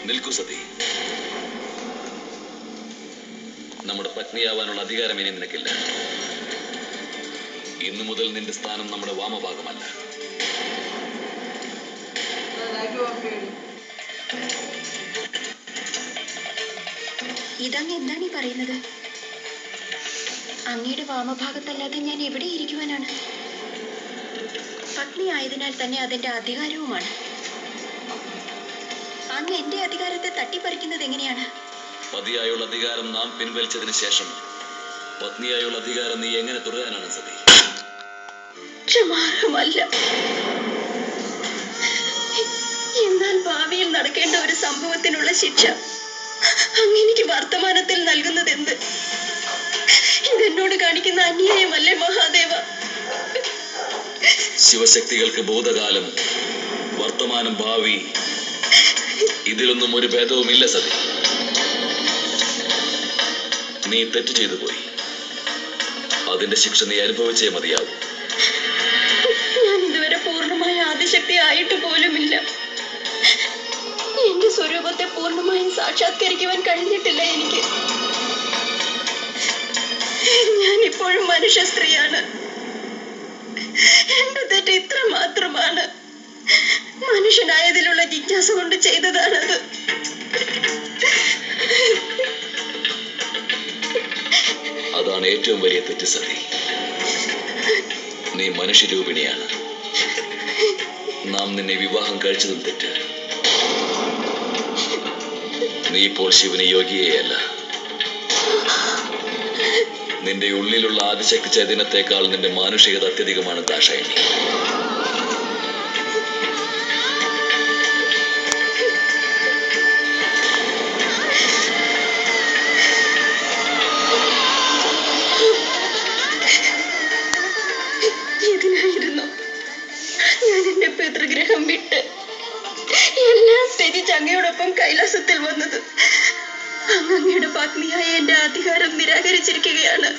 നിൽക്കൂ സതി. നമ്മുടെ പത്നിയാവാനുള്ള അധികാരം ഇനി നിനക്കില്ല. ഇന്നു മുതൽ നിന്റെ സ്ഥാനം നമ്മുടെ വാമഭാഗമല്ല. ഇതങ്ങ് എന്താണ് ഈ പറയുന്നത്? അങ്ങയുടെ വാമഭാഗത്തല്ലാതെ ഞാൻ എവിടെ ഇരിക്കുവാനാണ്? പത്നി ആയതിനാൽ തന്നെ അതിന്റെ അധികാരവുമാണ്. അങ്ങ് എന്റെ അധികാരത്തെ തട്ടിപ്പറിക്കുന്നത് എങ്ങനെയാണ്? പതിയായുള്ള അധികാരം നാം പിൻവലിച്ചതിന് ശേഷം പത്നിയായുള്ള അധികാരം നീ എങ്ങനെ തുടരാനാണ് സതി? ക്ഷമാർഹമല്ല. എന്നാൽ ഭാവിയിൽ നടക്കേണ്ട ഒരു സംഭവത്തിനുള്ള ശിക്ഷ അങ്ങെനിക്ക് വർത്തമാനത്തിൽ നൽകുന്നത് എന്ത്? ഇതെന്നോട് കാണിക്കുന്ന അന്യായമല്ലേ മഹാദേവ? ശിവശക്തികൾക്ക് ഭൂതകാലം, വർത്തമാനം, ഭാവി ഇതിലൊന്നും ഒരു ഭേദവുമില്ല സതി. നീ തെറ്റ് ചെയ്തു പോയി. അതിന്റെ ശിക്ഷ നീ അനുഭവിച്ചേ മതിയാവും. ഞാൻ ഇതുവരെ പൂർണ്ണമായ ആദിശക്തി ആയിട്ട് പോലുമില്ല. എന്റെ സ്വരൂപത്തെ പൂർണ്ണമായും സാക്ഷാത്കരിക്കുവാൻ കഴിഞ്ഞിട്ടില്ല എനിക്ക്. ഞാൻ ഇപ്പോഴും മനുഷ്യ സ്ത്രീയാണ്. എന്റെ തെറ്റ് ഇത്ര മാത്രമാണ്. മനുഷ്യനായതിലുള്ള ജിജ്ഞാസ കൊണ്ട് ചെയ്തതാണത്. അതാണ് ഏറ്റവും വലിയ തെറ്റ് സതി. നീ മനുഷ്യരൂപിണിയാണ്. നാം നിന്നെ വിവാഹം കഴിച്ചതും തെറ്റ്. നീ ഇപ്പോൾ ശിവന് യോഗിയല്ല. നിന്റെ ഉള്ളിലുള്ള ആദിശക്തി ചൈതന്യത്തെക്കാൾ നിന്റെ മാനുഷികത അത്യധികമാണ് ദാക്ഷായണി. ഇതിനായിരുന്നു ഞാൻ എന്റെ പിതൃഗ്രഹം വിട്ട് എല്ലാം ത്യജിച്ച് അങ്ങയോടൊപ്പം കൈലാസത്തിൽ വന്നത്. അങ്ങയുടെ പത്നിയായ എന്റെ അധികാരം നിരാകരിച്ചിരിക്കുകയാണ്.